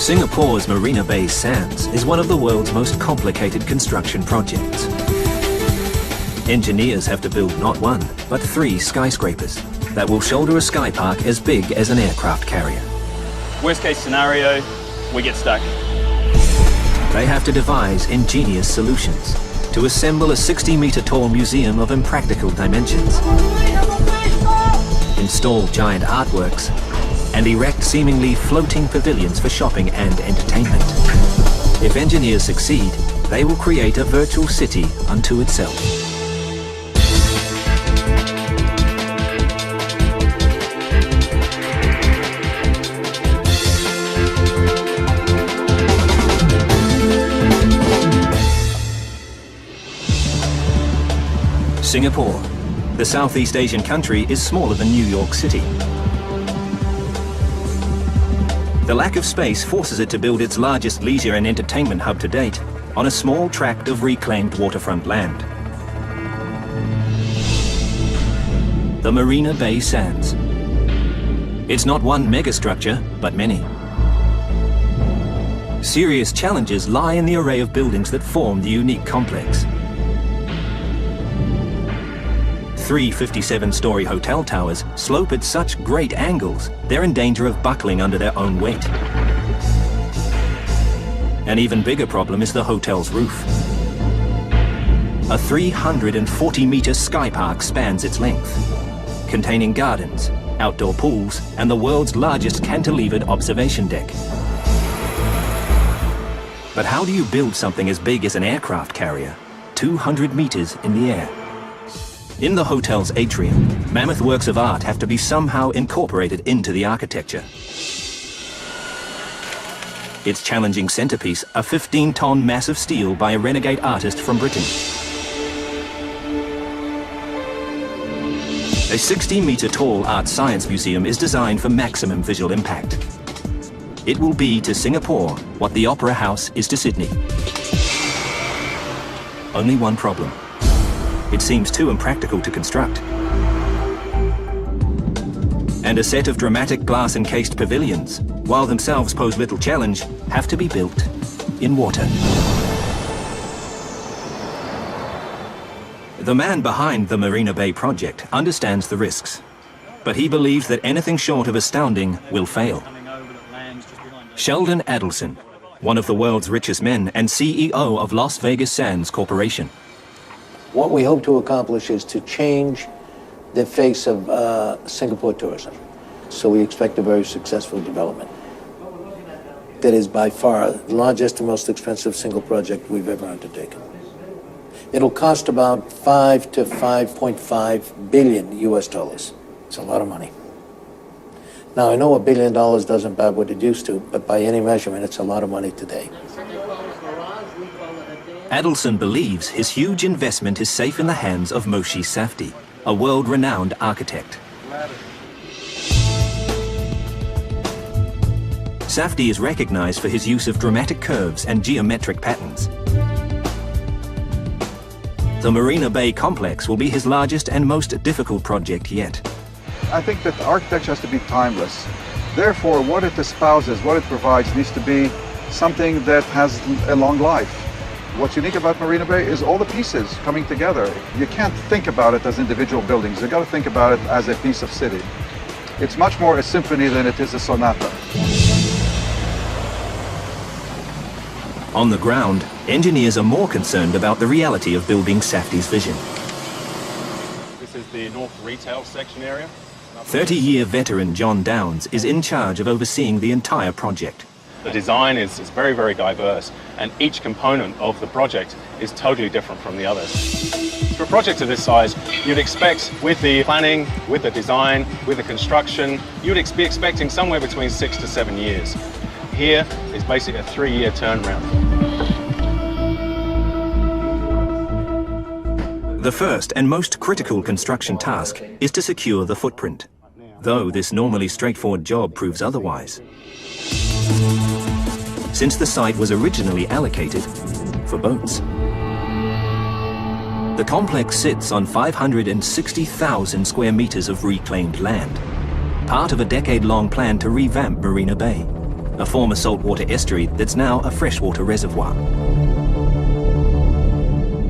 Singapore's Marina Bay Sands is one of the world's most complicated construction projects. Engineers have to build not one, but 3 skyscrapers that will shoulder a sky park as big as an aircraft carrier. Worst case scenario, we get stuck. They have to devise ingenious solutions to assemble a 60-meter tall museum of impractical dimensions, install giant artworks, and erect seemingly floating pavilions for shopping and entertainment. If engineers succeed, they will create a virtual city unto itself. Singapore, the Southeast Asian country, is smaller than New York City. The lack of space forces it to build its largest leisure and entertainment hub to date on a small tract of reclaimed waterfront land. The Marina Bay Sands. It's not one megastructure, but many. Serious challenges lie in the array of buildings that form the unique complex. 3 57-story hotel towers slope at such great angles, they're in danger of buckling under their own weight. An even bigger problem is the hotel's roof. A 340-meter sky park spans its length, containing gardens, outdoor pools, and the world's largest cantilevered observation deck. But how do you build something as big as an aircraft carrier, 200 meters in the air? In the hotel's atrium, mammoth works of art have to be somehow incorporated into the architecture. Its challenging centerpiece, a 15-ton mass of steel by a renegade artist from Britain. A 60-meter tall art science museum is designed for maximum visual impact. It will be to Singapore what the Opera House is to Sydney. Only one problem. It seems too impractical to construct. And a set of dramatic glass-encased pavilions, while themselves pose little challenge, have to be built in water. The man behind the Marina Bay project understands the risks, but he believes that anything short of astounding will fail. Sheldon Adelson, one of the world's richest men and CEO of Las Vegas Sands Corporation. What we hope to accomplish is to change the face of Singapore tourism. So we expect a very successful development. That is by far the largest and most expensive single project we've ever undertaken. It'll cost about 5 to 5.5 billion US dollars. It's a lot of money. Now I know $1 billion doesn't buy what it used to, but by any measurement, it's a lot of money today. Adelson believes his huge investment is safe in the hands of Moshe Safdie, a world-renowned architect. Safdie is recognized for his use of dramatic curves and geometric patterns. The Marina Bay complex will be his largest and most difficult project yet. I think that architecture has to be timeless. Therefore, what it espouses, what it provides, needs to be something that has a long life. What's unique about Marina Bay is all the pieces coming together. You can't think about it as individual buildings. You've got to think about it as a piece of city. It's much more a symphony than it is a sonata. On the ground, engineers are more concerned about the reality of building Safdie's vision. This is the North Retail section area. 30-year veteran John Downs is in charge of overseeing the entire project. The design is very, very diverse, and each component of the project is totally different from the others. For a project of this size, you'd expect with the planning, with the design, with the construction, you'd be expecting somewhere between 6 to 7 years. Here is basically a 3-year turnaround. The first and most critical construction task is to secure the footprint, though this normally straightforward job proves otherwise. Since the site was originally allocated for boats. The complex sits on 560,000 square meters of reclaimed land, part of a decade-long plan to revamp Marina Bay, a former saltwater estuary that's now a freshwater reservoir.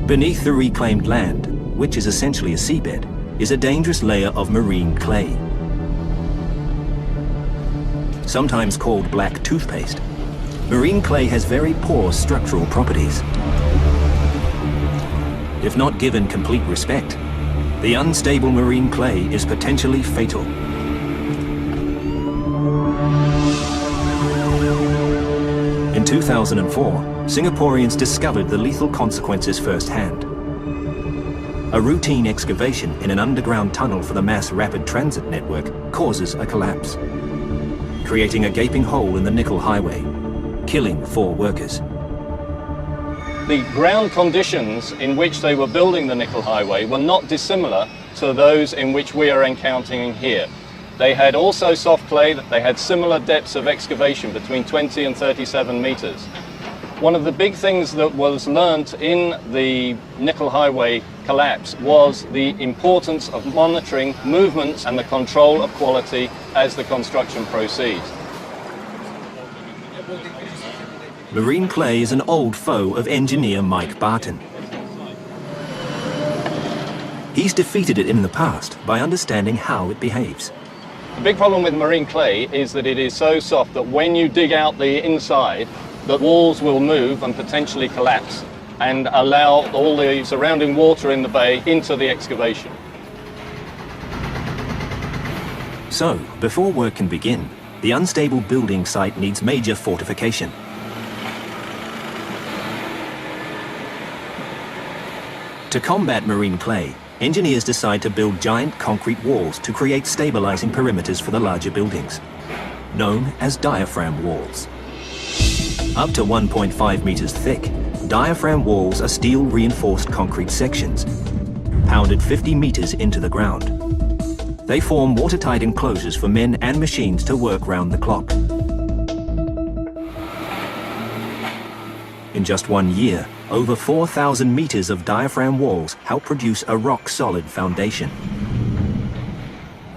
Beneath the reclaimed land, which is essentially a seabed, is a dangerous layer of marine clay. Sometimes called black toothpaste, marine clay has very poor structural properties. If not given complete respect, the unstable marine clay is potentially fatal. In 2004, Singaporeans discovered the lethal consequences firsthand. A routine excavation in an underground tunnel for the mass rapid transit network causes a collapse, creating a gaping hole in the nickel highway, killing 4 workers. The ground conditions in which they were building the nickel highway were not dissimilar to those in which we are encountering here. They had also soft clay, they had similar depths of excavation between 20 and 37 meters. One of the big things that was learnt in the nickel highway collapse was the importance of monitoring movements and the control of quality as the construction proceeds. Marine clay is an old foe of engineer Mike Barton. He's defeated it in the past by understanding how it behaves. The big problem with marine clay is that it is so soft that when you dig out the inside, the walls will move and potentially collapse and allow all the surrounding water in the bay into the excavation. So, before work can begin, the unstable building site needs major fortification. To combat marine clay, engineers decide to build giant concrete walls to create stabilizing perimeters for the larger buildings, known as diaphragm walls. Up to 1.5 meters thick, diaphragm walls are steel-reinforced concrete sections, pounded 50 meters into the ground. They form watertight enclosures for men and machines to work round the clock. In just 1 year, over 4,000 meters of diaphragm walls help produce a rock-solid foundation.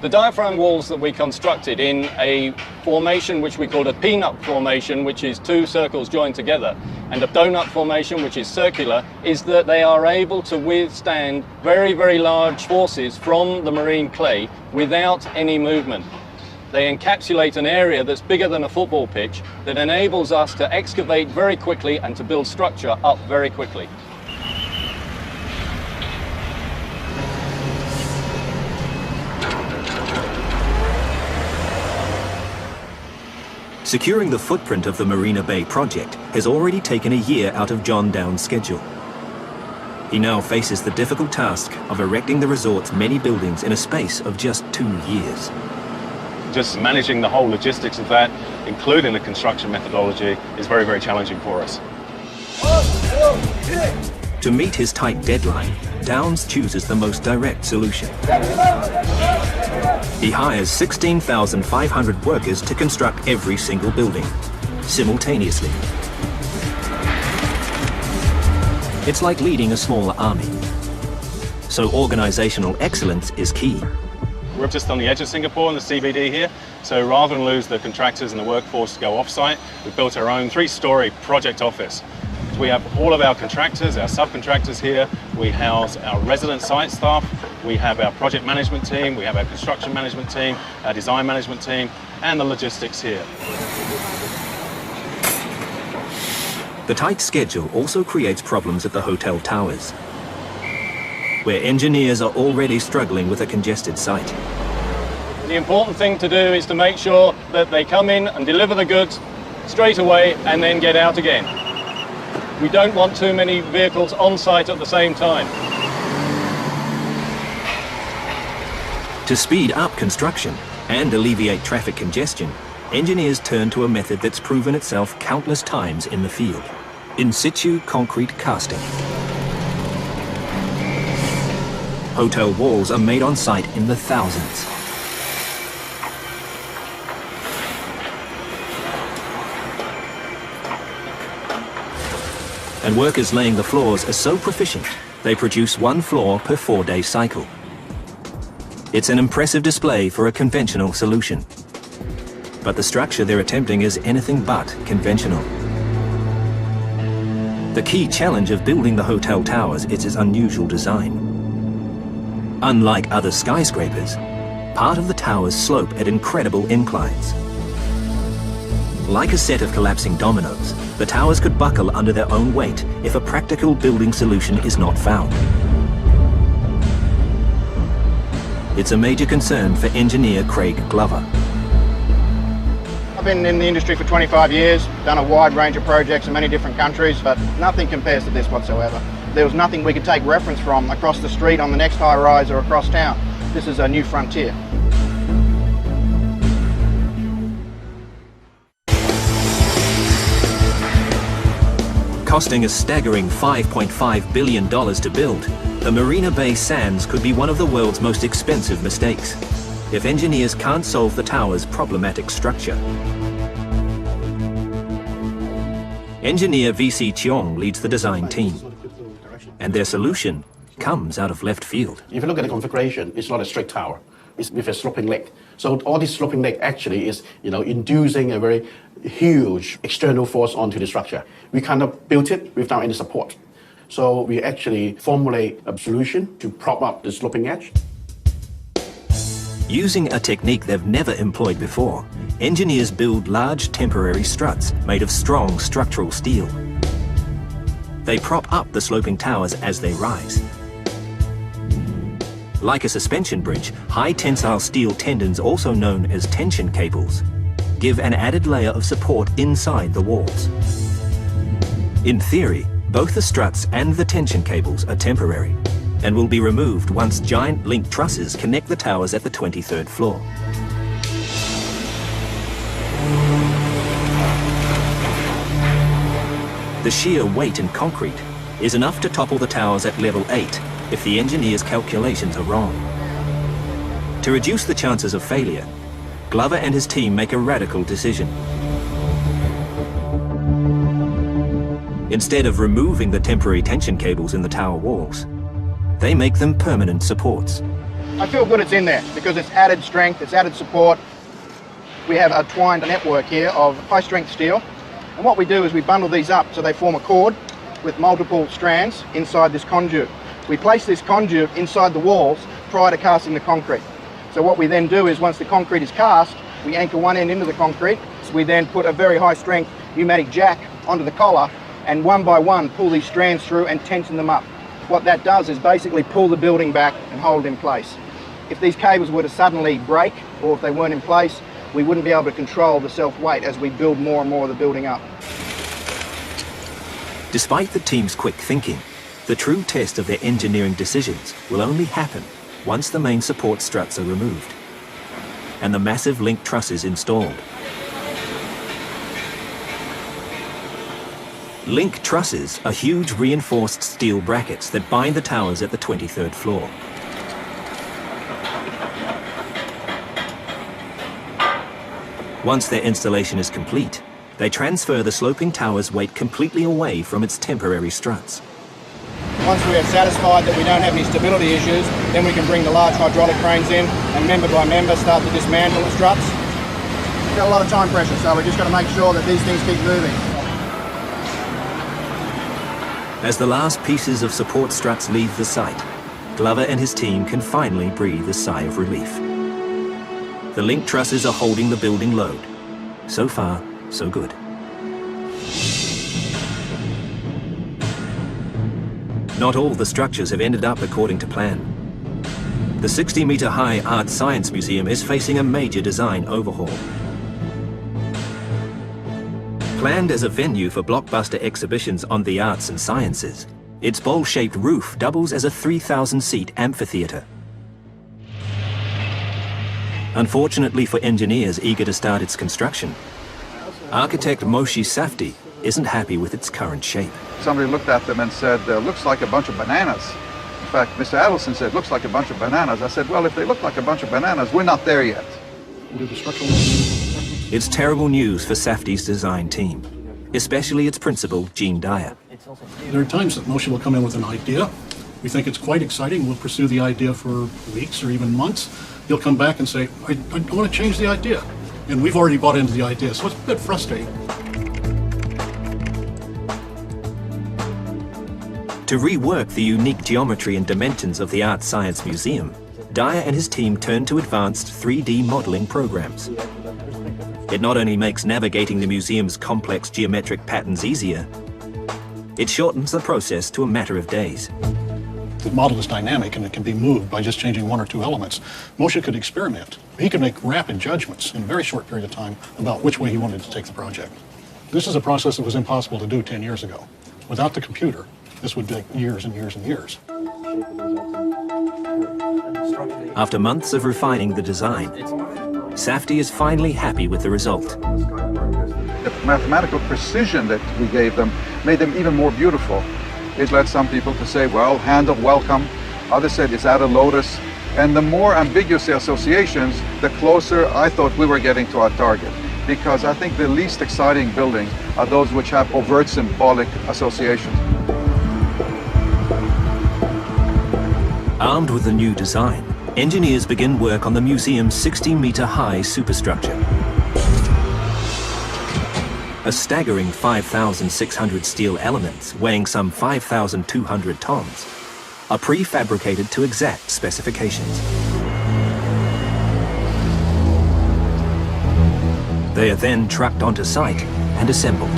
The diaphragm walls that we constructed in a formation which we called a peanut formation, which is 2 circles joined together, and a donut formation, which is circular, is that they are able to withstand very, very large forces from the marine clay without any movement. They encapsulate an area that's bigger than a football pitch that enables us to excavate very quickly and to build structure up very quickly. Securing the footprint of the Marina Bay project has already taken a year out of John Downes' schedule. He now faces the difficult task of erecting the resort's many buildings in a space of just 2 years. Just managing the whole logistics of that, including the construction methodology, is very, very challenging for us. To meet his tight deadline, Downes chooses the most direct solution. He hires 16,500 workers to construct every single building, simultaneously. It's like leading a smaller army. So organizational excellence is key. We're just on the edge of Singapore in the CBD here, so rather than lose the contractors and the workforce to go off-site, we've built our own 3-story project office. So we have all of our contractors, our subcontractors here, we house our resident site staff, we have our project management team, we have our construction management team, our design management team, and the logistics here. The tight schedule also creates problems at the hotel towers, where engineers are already struggling with a congested site. The important thing to do is to make sure that they come in and deliver the goods straight away and then get out again. We don't want too many vehicles on site at the same time. To speed up construction and alleviate traffic congestion, engineers turn to a method that's proven itself countless times in the field: in situ concrete casting. Hotel walls are made on site in the thousands. And workers laying the floors are so proficient, they produce 1 floor per 4-day cycle. It's an impressive display for a conventional solution. but the structure they're attempting is anything but conventional. The key challenge of building the hotel towers is its unusual design. Unlike other skyscrapers, part of the towers slope at incredible inclines. Like a set of collapsing dominoes, the towers could buckle under their own weight if a practical building solution is not found. It's a major concern for engineer Craig Glover. I've been in the industry for 25 years, done a wide range of projects in many different countries, but nothing compares to this whatsoever. There was nothing we could take reference from across the street, on the next high rise, or across town. This is a new frontier. Costing a staggering $5.5 billion to build, the Marina Bay Sands could be one of the world's most expensive mistakes if engineers can't solve the tower's problematic structure. Engineer VC Cheong leads the design team, and their solution comes out of left field. If you look at the configuration, it's not a straight tower. It's with a sloping leg. So all this sloping leg actually is, inducing a very huge external force onto the structure. We kind of built it without any support. So we actually formulate a solution to prop up the sloping edge. Using a technique they've never employed before, engineers build large temporary struts made of strong structural steel. They prop up the sloping towers as they rise. Like a suspension bridge, high tensile steel tendons, also known as tension cables, give an added layer of support inside the walls. In theory, both the struts and the tension cables are temporary and will be removed once giant link trusses connect the towers at the 23rd floor. The sheer weight in concrete is enough to topple the towers at level 8 if the engineer's calculations are wrong. To reduce the chances of failure, Glover and his team make a radical decision. Instead of removing the temporary tension cables in the tower walls, they make them permanent supports. I feel good it's in there because it's added strength, it's added support. We have a twined network here of high-strength steel, and what we do is we bundle these up so they form a cord with multiple strands inside this conduit. We place this conduit inside the walls prior to casting the concrete. So what we then do is once the concrete is cast, we anchor one end into the concrete. So we then put a very high-strength pneumatic jack onto the collar and one by one pull these strands through and tension them up. What that does is basically pull the building back and hold it in place. If these cables were to suddenly break or if they weren't in place, we wouldn't be able to control the self-weight as we build more and more of the building up. Despite the team's quick thinking, the true test of their engineering decisions will only happen once the main support struts are removed and the massive link trusses installed. Link trusses are huge reinforced steel brackets that bind the towers at the 23rd floor. Once their installation is complete, they transfer the sloping tower's weight completely away from its temporary struts. Once we are satisfied that we don't have any stability issues, then we can bring the large hydraulic cranes in and member by member start to dismantle the struts. We've got a lot of time pressure, so we've just got to make sure that these things keep moving. As the last pieces of support struts leave the site, Glover and his team can finally breathe a sigh of relief. The link trusses are holding the building load. So far, so good. Not all the structures have ended up according to plan. The 60-meter-high Art Science Museum is facing a major design overhaul. Planned as a venue for blockbuster exhibitions on the arts and sciences, its bowl-shaped roof doubles as a 3,000-seat amphitheater. Unfortunately for engineers eager to start its construction, architect Moshe Safdie isn't happy with its current shape. Somebody looked at them and said, looks like a bunch of bananas. In fact, Mr. Adelson said, looks like a bunch of bananas. I said, well, if they look like a bunch of bananas, we're not there yet. It's terrible news for Safdie's design team, especially its principal, Gene Dyer. There are times that Moshe will come in with an idea. We think it's quite exciting. We'll pursue the idea for weeks or even months. He'll come back and say, I want to change the idea. And we've already bought into the idea, so it's a bit frustrating. To rework the unique geometry and dimensions of the Art Science Museum, Dyer and his team turned to advanced 3D modeling programs. It not only makes navigating the museum's complex geometric patterns easier, it shortens the process to a matter of days. The model is dynamic and it can be moved by just changing one or two elements. Moshe could experiment. He could make rapid judgments in a very short period of time about which way he wanted to take the project. This is a process that was impossible to do 10 years ago. Without the computer, this would take years and years and years. After months of refining the design, Safdie is finally happy with the result. The mathematical precision that we gave them made them even more beautiful. It led some people to say, well, hand of welcome. Others said it's out of lotus. And the more ambiguous the associations, the closer I thought we were getting to our target. Because I think the least exciting buildings are those which have overt symbolic associations. Armed with the new design, engineers begin work on the museum's 60-meter-high superstructure. A staggering 5,600 steel elements, weighing some 5,200 tons, are prefabricated to exact specifications. They are then trucked onto site and assembled.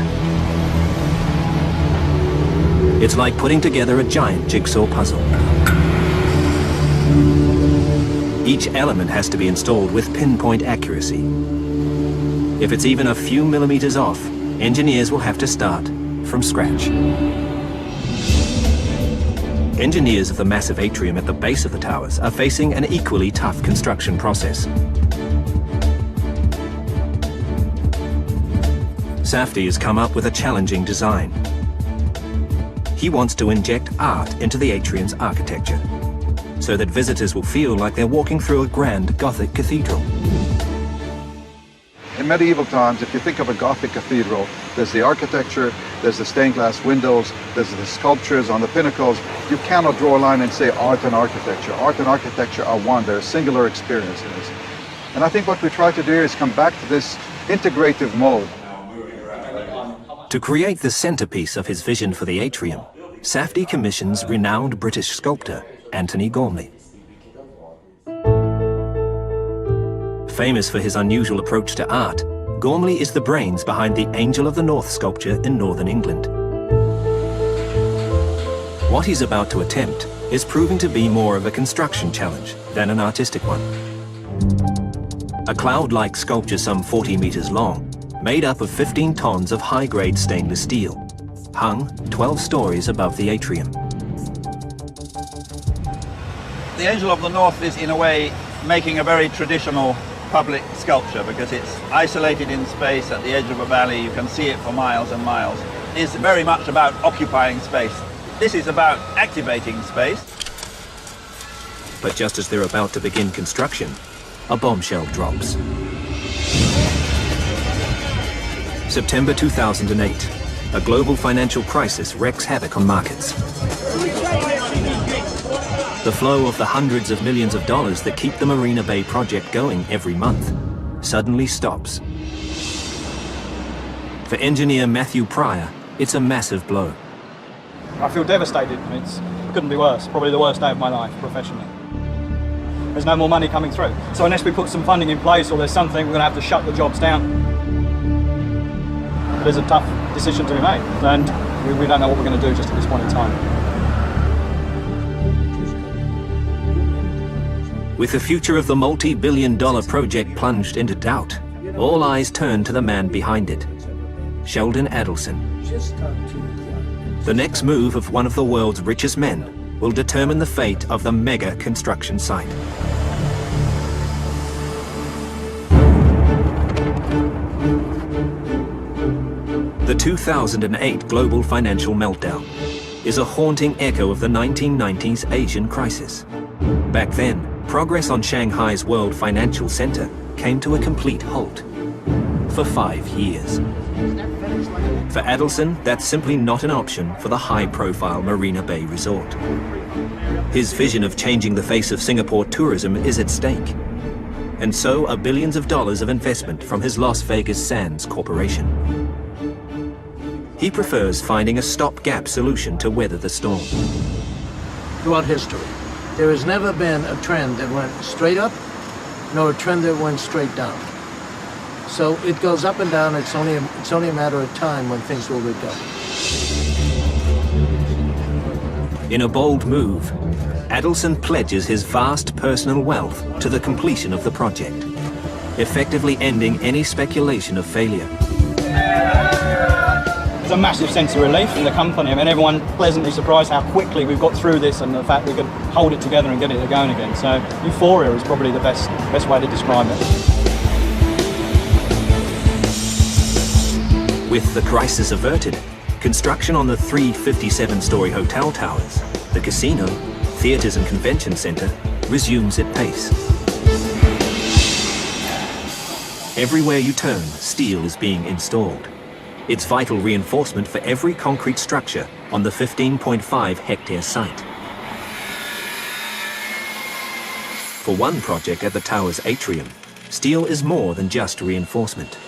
It's like putting together a giant jigsaw puzzle. Each element has to be installed with pinpoint accuracy. If it's even a few millimeters off, engineers will have to start from scratch. Engineers of the massive atrium at the base of the towers are facing an equally tough construction process. Safdie has come up with a challenging design. He wants to inject art into the atrium's architecture, so that visitors will feel like they're walking through a grand Gothic cathedral. In medieval times, if you think of a Gothic cathedral, there's the architecture, there's the stained glass windows, there's the sculptures on the pinnacles. You cannot draw a line and say art and architecture. Art and architecture are one, they're singular experiences. And I think what we try to do is come back to this integrative mode. To create the centerpiece of his vision for the atrium, Safdie commissions renowned British sculptor Antony Gormley. Famous for his unusual approach to art, Gormley is the brains behind the Angel of the North sculpture in northern England. What he's about to attempt is proving to be more of a construction challenge than an artistic one. A cloud-like sculpture some 40 meters long, made up of 15 tons of high-grade stainless steel, hung 12 stories above the atrium. The Angel of the North is, in a way, making a very traditional public sculpture because it's isolated in space at the edge of a valley. You can see it for miles and miles. It's very much about occupying space. This is about activating space. But just as they're about to begin construction, a bombshell drops. September 2008, a global financial crisis wreaks havoc on markets. The flow of the hundreds of millions of dollars that keep the Marina Bay project going every month suddenly stops. For engineer Matthew Pryor, it's a massive blow. I feel devastated. I mean, it couldn't be worse. Probably the worst day of my life professionally. There's no more money coming through. So unless we put some funding in place or there's something, we're going to have to shut the jobs down. There's a tough decision to be made, and we don't know what we're going to do just at this point in time. With the future of the multi-billion-dollar project plunged into doubt, all eyes turn to the man behind it, Sheldon Adelson. The next move of one of the world's richest men will determine the fate of the mega construction site. The 2008 global financial meltdown is a haunting echo of the 1990s Asian crisis. Back then, progress on Shanghai's World Financial Center came to a complete halt for 5 years. For Adelson, that's simply not an option for the high-profile Marina Bay resort. His vision of changing the face of Singapore tourism is at stake. and so are billions of dollars of investment from his Las Vegas Sands Corporation. He prefers finding a stopgap solution to weather the storm. Throughout history, there has never been a trend that went straight up, nor a trend that went straight down. So it goes up and down. It's only a matter of time when things will recover. In a bold move, Adelson pledges his vast personal wealth to the completion of the project, effectively ending any speculation of failure. There's a massive sense of relief in the company. I mean, everyone pleasantly surprised how quickly we've got through this and the fact we could hold it together and get it going again. So euphoria is probably the best way to describe it. With the crisis averted, construction on the 3 57-story hotel towers, the casino, theatres and convention centre resumes at pace. Everywhere you turn, steel is being installed. It's vital reinforcement for every concrete structure on the 15.5-hectare site. For one project at the tower's atrium, steel is more than just reinforcement.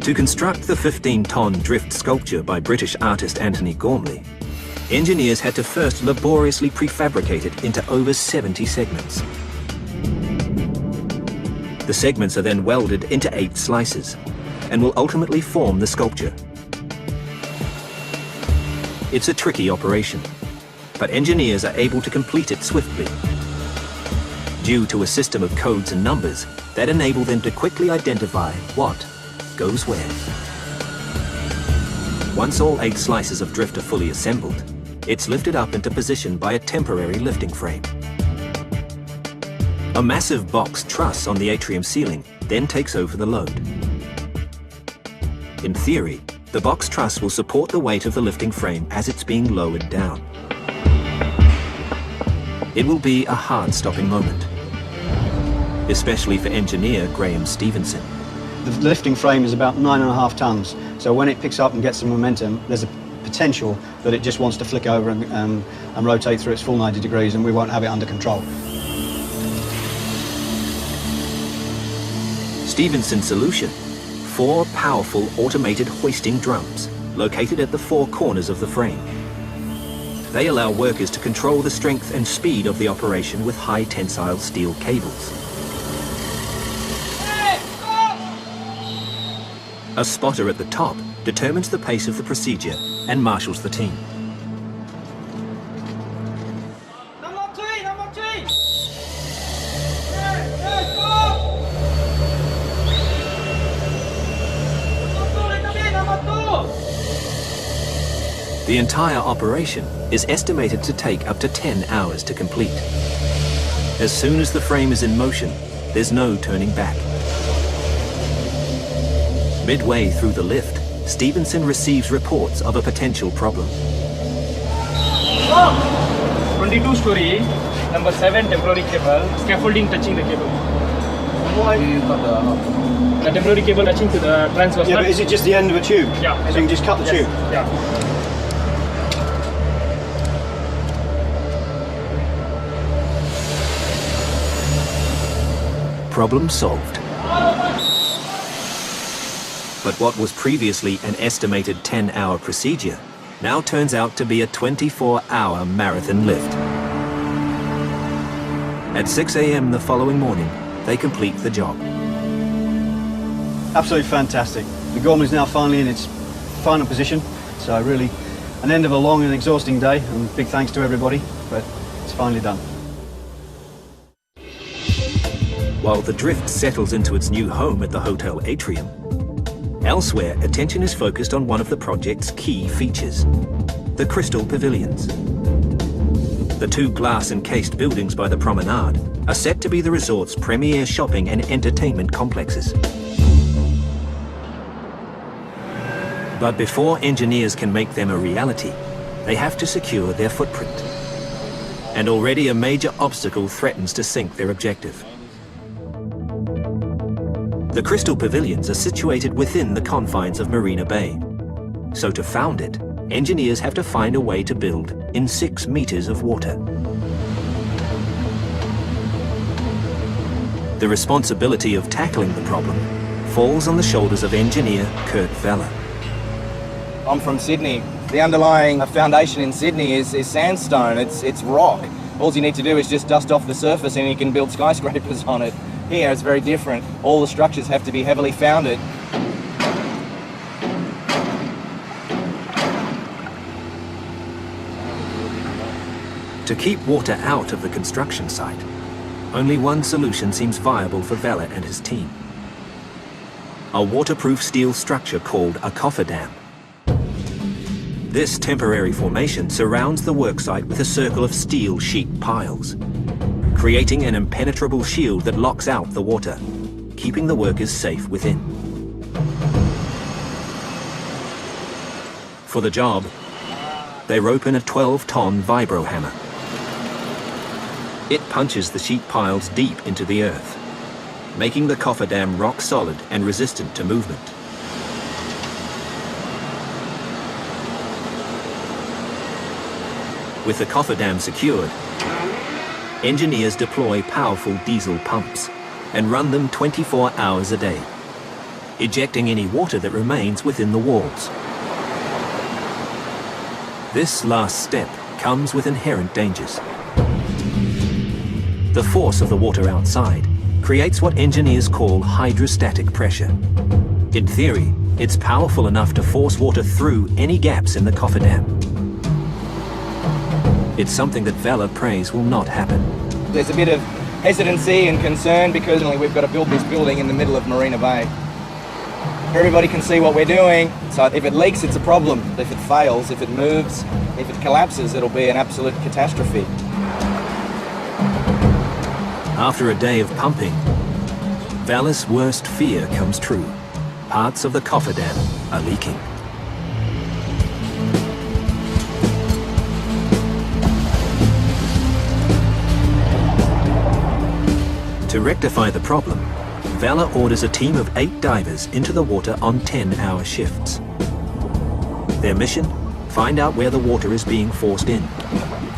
To construct the 15-ton drift sculpture by British artist Anthony Gormley, engineers had to first laboriously prefabricate it into over 70 segments. The segments are then welded into 8 slices and will ultimately form the sculpture. It's a tricky operation, but engineers are able to complete it swiftly due to a system of codes and numbers that enable them to quickly identify what goes where. Once all 8 slices of drift are fully assembled, it's lifted up into position by a temporary lifting frame. A massive box truss on the atrium ceiling then takes over the load. In theory, the box truss will support the weight of the lifting frame as it's being lowered down. It will be a hard-stopping moment, especially for engineer Graham Stevenson. The lifting frame is about 9.5 tons, so when it picks up and gets some momentum, there's a potential that it just wants to flick over and rotate through its full 90 degrees and we won't have it under control. Stevenson's solution: 4 powerful automated hoisting drums located at the 4 corners of the frame. They allow workers to control the strength and speed of the operation with high tensile steel cables. A spotter at the top determines the pace of the procedure and marshals the team. The entire operation is estimated to take up to 10 hours to complete. As soon as the frame is in motion, there's no turning back. Midway through the lift, Stevenson receives reports of a potential problem. 22-story, number 7 temporary cable, scaffolding touching the cable. Why do you cut that up? The temporary cable touching to the transverse. Yeah, but is it just the end of a tube? Yeah. So you can just cut the tube? Yeah. Problem solved. But what was previously an estimated 10-hour procedure now turns out to be a 24-hour marathon lift. At 6 a.m. the following morning, they complete the job. Absolutely fantastic. The Gormley's now finally in its final position, so really an end of a long and exhausting day, and big thanks to everybody, but it's finally done. While the drift settles into its new home at the hotel atrium, elsewhere, attention is focused on one of the project's key features: the Crystal Pavilions. The 2 glass-encased buildings by the promenade are set to be the resort's premier shopping and entertainment complexes. But before engineers can make them a reality, they have to secure their footprint. And already a major obstacle threatens to sink their objective. The Crystal Pavilions are situated within the confines of Marina Bay. So to found it, engineers have to find a way to build in 6 meters of water. The responsibility of tackling the problem falls on the shoulders of engineer Kurt Vella. I'm from Sydney. The underlying foundation in Sydney is sandstone, it's rock. All you need to do is just dust off the surface and you can build skyscrapers on it. Here it's very different. All the structures have to be heavily founded. To keep water out of the construction site, only one solution seems viable for Vella and his team. A waterproof steel structure called a cofferdam. This temporary formation surrounds the worksite with a circle of steel sheet piles, creating an impenetrable shield that locks out the water, keeping the workers safe within. For the job, they rope in a 12-ton vibro hammer. It punches the sheet piles deep into the earth, making the cofferdam rock solid and resistant to movement. With the cofferdam secured, engineers deploy powerful diesel pumps and run them 24 hours a day, ejecting any water that remains within the walls. This last step comes with inherent dangers. The force of the water outside creates what engineers call hydrostatic pressure. In theory, it's powerful enough to force water through any gaps in the cofferdam. It's something that Vella prays will not happen. There's a bit of hesitancy and concern because we've got to build this building in the middle of Marina Bay. Everybody can see what we're doing, so if it leaks, it's a problem. If it fails, if it moves, if it collapses, it'll be an absolute catastrophe. After a day of pumping, Vella's worst fear comes true. Parts of the cofferdam are leaking. To rectify the problem, Vella orders a team of 8 divers into the water on 10-hour shifts. Their mission? Find out where the water is being forced in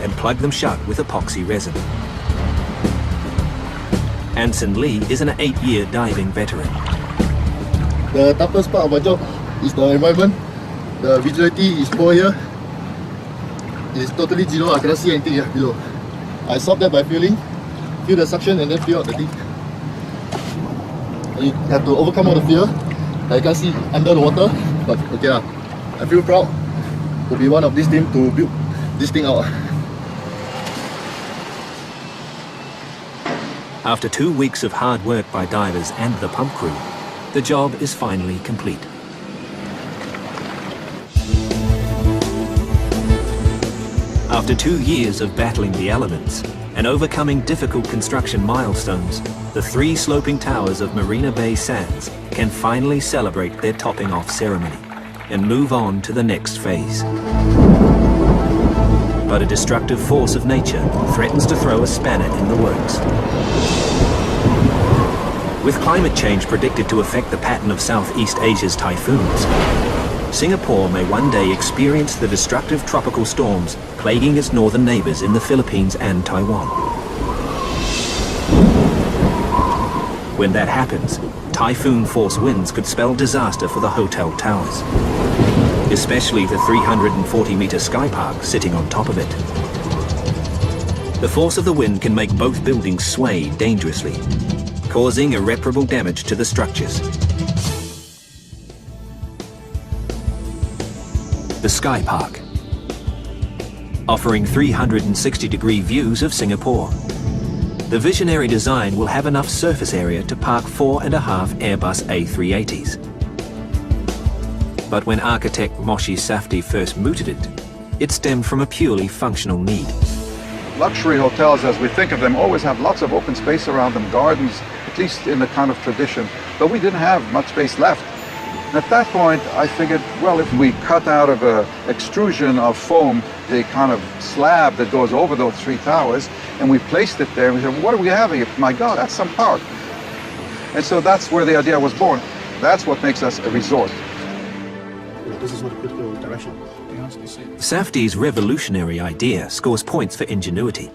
and plug them shut with epoxy resin. Anson Lee is an 8-year diving veteran. The toughest part of my job is the environment. The visibility is poor here. It's totally zero, I cannot see anything here below. I solve that by feel the suction and then feel out the thing. And you have to overcome all the fear. I can't see under the water, but okay, I feel proud to be one of this team to build this thing out. After 2 weeks of hard work by divers and the pump crew, the job is finally complete. After 2 years of battling the elements and overcoming difficult construction milestones, the 3 sloping towers of Marina Bay Sands can finally celebrate their topping off ceremony and move on to the next phase. But a destructive force of nature threatens to throw a spanner in the works. With climate change predicted to affect the pattern of Southeast Asia's typhoons, Singapore may one day experience the destructive tropical storms plaguing its northern neighbors in the Philippines and Taiwan. When that happens, typhoon-force winds could spell disaster for the hotel towers, especially the 340-meter sky park sitting on top of it. The force of the wind can make both buildings sway dangerously, causing irreparable damage to the structures. The Sky Park, offering 360-degree views of Singapore. The visionary design will have enough surface area to park 4.5 Airbus A380s. But when architect Moshe Safdie first mooted it, it stemmed from a purely functional need. Luxury hotels, as we think of them, always have lots of open space around them, gardens, at least in the kind of tradition. But we didn't have much space left. And at that point, I figured, well, if we cut out of an extrusion of foam the kind of slab that goes over those 3 towers, and we placed it there, and we said, what do we have here? My God, that's some park. And so that's where the idea was born. That's what makes us a resort. This is not a critical direction. Safdie's revolutionary idea scores points for ingenuity,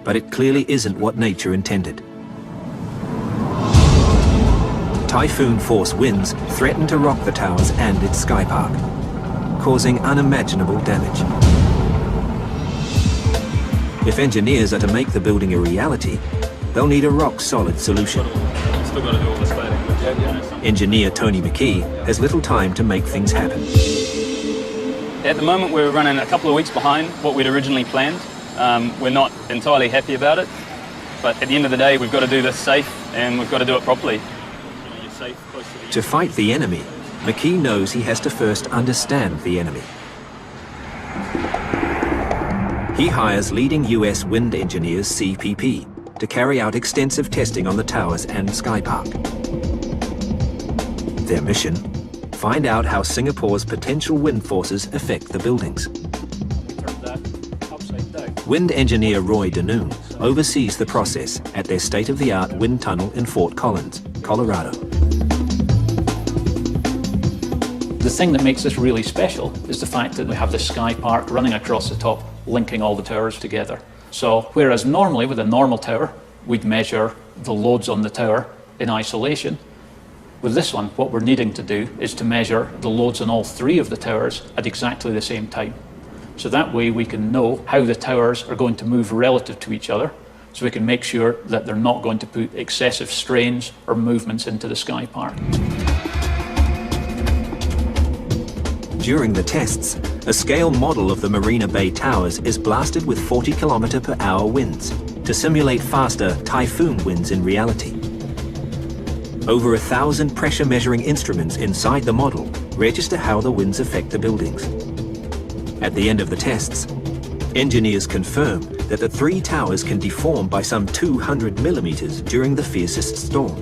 but it clearly isn't what nature intended. typhoon force winds threaten to rock the towers and its sky park, causing unimaginable damage. If engineers are to make the building a reality, they'll need a rock-solid solution. Still got to do all the static. Engineer Tony McKee has little time to make things happen. At the moment, we're running a couple of weeks behind what we'd originally planned. We're not entirely happy about it, but at the end of the day, we've got to do this safe and we've got to do it properly. To fight the enemy, McKee knows he has to first understand the enemy. He hires leading US wind engineers CPP to carry out extensive testing on the towers and Sky Park. Their mission? Find out how Singapore's potential wind forces affect the buildings. Wind engineer Roy Danoon oversees the process at their state-of-the-art wind tunnel in Fort Collins, Colorado. The thing that makes this really special is the fact that we have the Sky Park running across the top, linking all the towers together. So whereas normally with a normal tower, we'd measure the loads on the tower in isolation, with this one, what we're needing to do is to measure the loads on all three of the towers at exactly the same time. So that way we can know how the towers are going to move relative to each other, so we can make sure that they're not going to put excessive strains or movements into the Sky Park. During the tests, a scale model of the Marina Bay towers is blasted with 40 km/h winds to simulate faster typhoon winds in reality. Over 1,000 pressure measuring instruments inside the model register how the winds affect the buildings. At the end of the tests, engineers confirm that the three towers can deform by some 200 millimeters during the fiercest storm.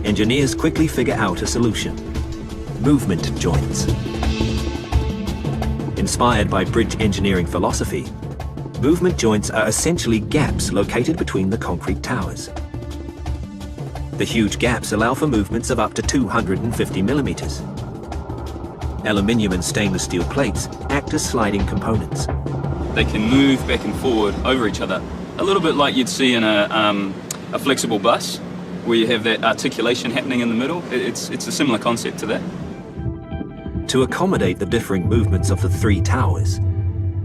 Engineers quickly figure out a solution: movement joints. Inspired by bridge engineering philosophy, movement joints are essentially gaps located between the concrete towers. The huge gaps allow for movements of up to 250 millimeters. Aluminium and stainless steel plates act as sliding components. They can move back and forward over each other, a little bit like you'd see in a flexible bus, where you have that articulation happening in the middle. It's a similar concept to that. To accommodate the differing movements of the three towers,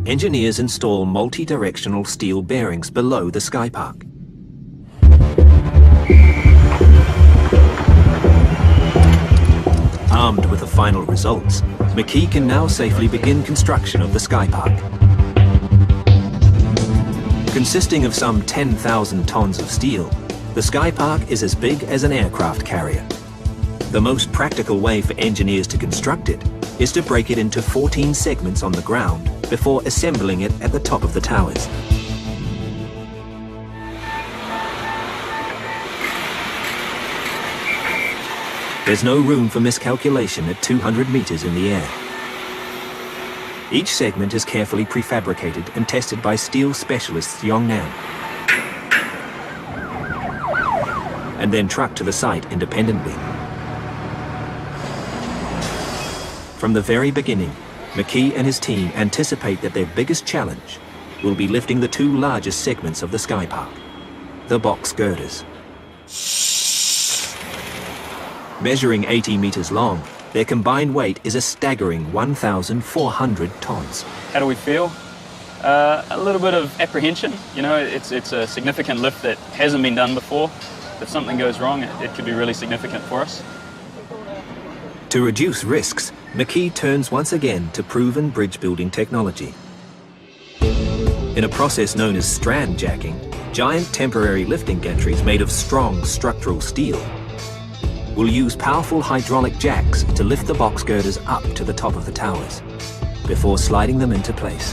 engineers install multi-directional steel bearings below the Sky Park. Armed with the final results, McKee can now safely begin construction of the Sky Park. Consisting of some 10,000 tons of steel, the Sky Park is as big as an aircraft carrier. The most practical way for engineers to construct it is to break it into 14 segments on the ground before assembling it at the top of the towers. There's no room for miscalculation at 200 meters in the air. Each segment is carefully prefabricated and tested by steel specialists Yongnam, and then trucked to the site independently. From the very beginning, McKee and his team anticipate that their biggest challenge will be lifting the two largest segments of the Sky Park, the box girders. Measuring 80 meters long, their combined weight is a staggering 1,400 tons. How do we feel? A little bit of apprehension. You know, it's a significant lift that hasn't been done before. If something goes wrong, it could be really significant for us. To reduce risks, McKee turns once again to proven bridge building technology. In a process known as strand jacking, giant temporary lifting gantries made of strong structural steel will use powerful hydraulic jacks to lift the box girders up to the top of the towers, before sliding them into place.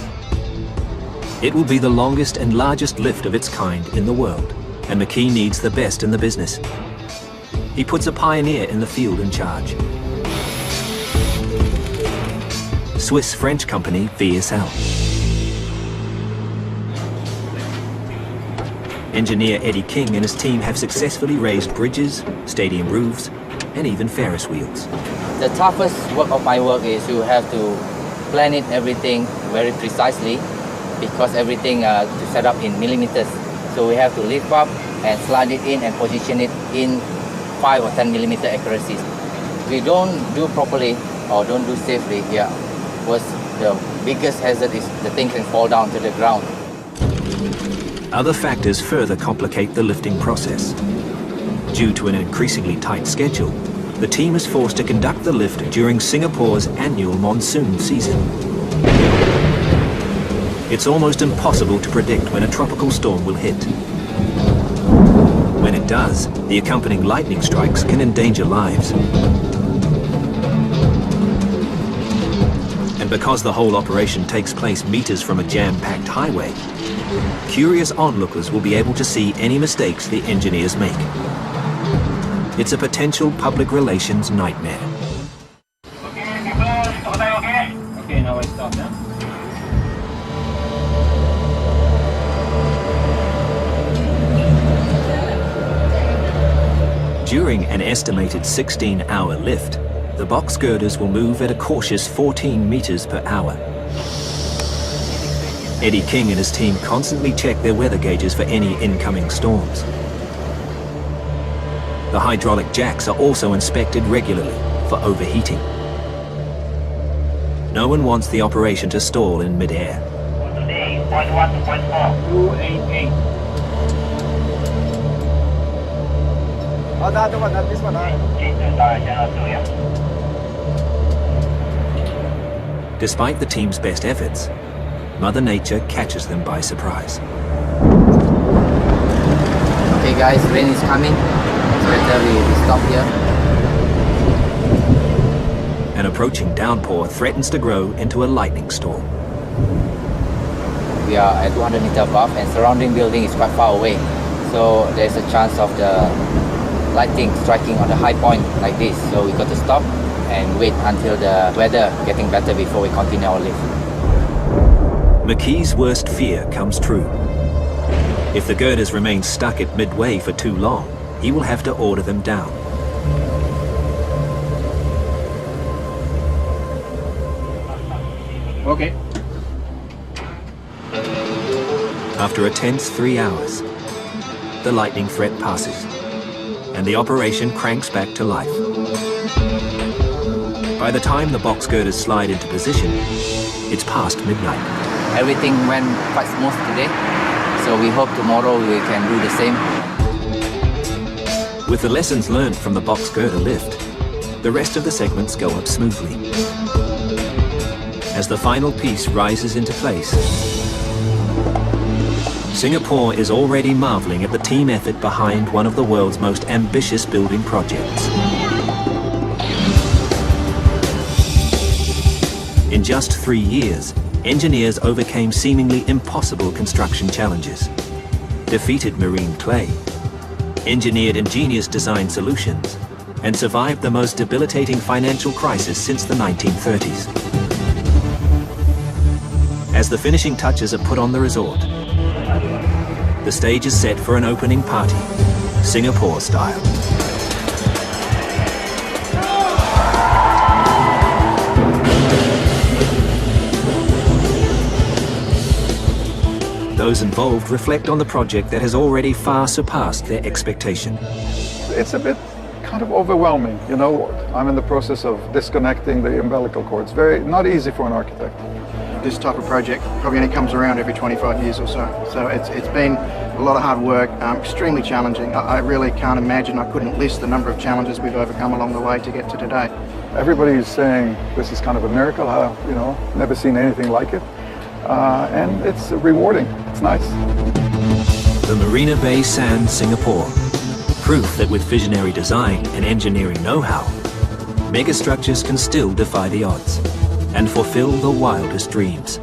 It will be the longest and largest lift of its kind in the world, and McKee needs the best in the business. He puts a pioneer in the field in charge. Swiss-French company VSL. Engineer Eddie King and his team have successfully raised bridges, stadium roofs, and even Ferris wheels. The toughest work of my work is you have to plan it everything very precisely, because everything is set up in millimeters. So we have to lift up and slide it in and position it in 5 or 10 millimeter accuracies. If we don't do properly or don't do safely, the biggest hazard is the thing can fall down to the ground. Other factors further complicate the lifting process. Due to an increasingly tight schedule, the team is forced to conduct the lift during Singapore's annual monsoon season. It's almost impossible to predict when a tropical storm will hit. When it does, the accompanying lightning strikes can endanger lives. And because the whole operation takes place meters from a jam-packed highway, curious onlookers will be able to see any mistakes the engineers make. It's a potential public relations nightmare. Okay, now I stop now. During an estimated 16-hour lift, the box girders will move at a cautious 14 meters per hour. Eddie King and his team constantly check their weather gauges for any incoming storms. The hydraulic jacks are also inspected regularly for overheating. No one wants the operation to stall in mid-air. Today, point 1 to point 4. 288. This one. Despite the team's best efforts, Mother Nature catches them by surprise. Okay guys, rain is coming. It's better we stop here. An approaching downpour threatens to grow into a lightning storm. We are at 200 meters above and surrounding building is quite far away. So there's a chance of the lightning striking on the high point like this. So we got to stop and wait until the weather getting better before we continue our lift. McKee's worst fear comes true. If the girders remain stuck at midway for too long, he will have to order them down. Okay. After a tense 3 hours, the lightning threat passes, and the operation cranks back to life. By the time the box girders slide into position, it's past midnight. Everything went quite smooth today, so we hope tomorrow we can do the same. With the lessons learned from the box girder lift, the rest of the segments go up smoothly. As the final piece rises into place, Singapore is already marveling at the team effort behind one of the world's most ambitious building projects. In just 3 years, engineers overcame seemingly impossible construction challenges, defeated marine clay, engineered ingenious design solutions, and survived the most debilitating financial crisis since the 1930s. As the finishing touches are put on the resort, the stage is set for an opening party, Singapore style. Those involved reflect on the project that has already far surpassed their expectation. It's a bit kind of overwhelming, you know. I'm in the process of disconnecting the umbilical cord. It's not easy for an architect. This type of project probably only comes around every 25 years or so. So it's been a lot of hard work, extremely challenging. I really can't imagine, I couldn't list the number of challenges we've overcome along the way to get to today. Everybody is saying this is kind of a miracle, you know, never seen anything like it. And it's rewarding, it's nice. The Marina Bay Sands, Singapore. Proof that with visionary design and engineering know-how, megastructures can still defy the odds and fulfill the wildest dreams.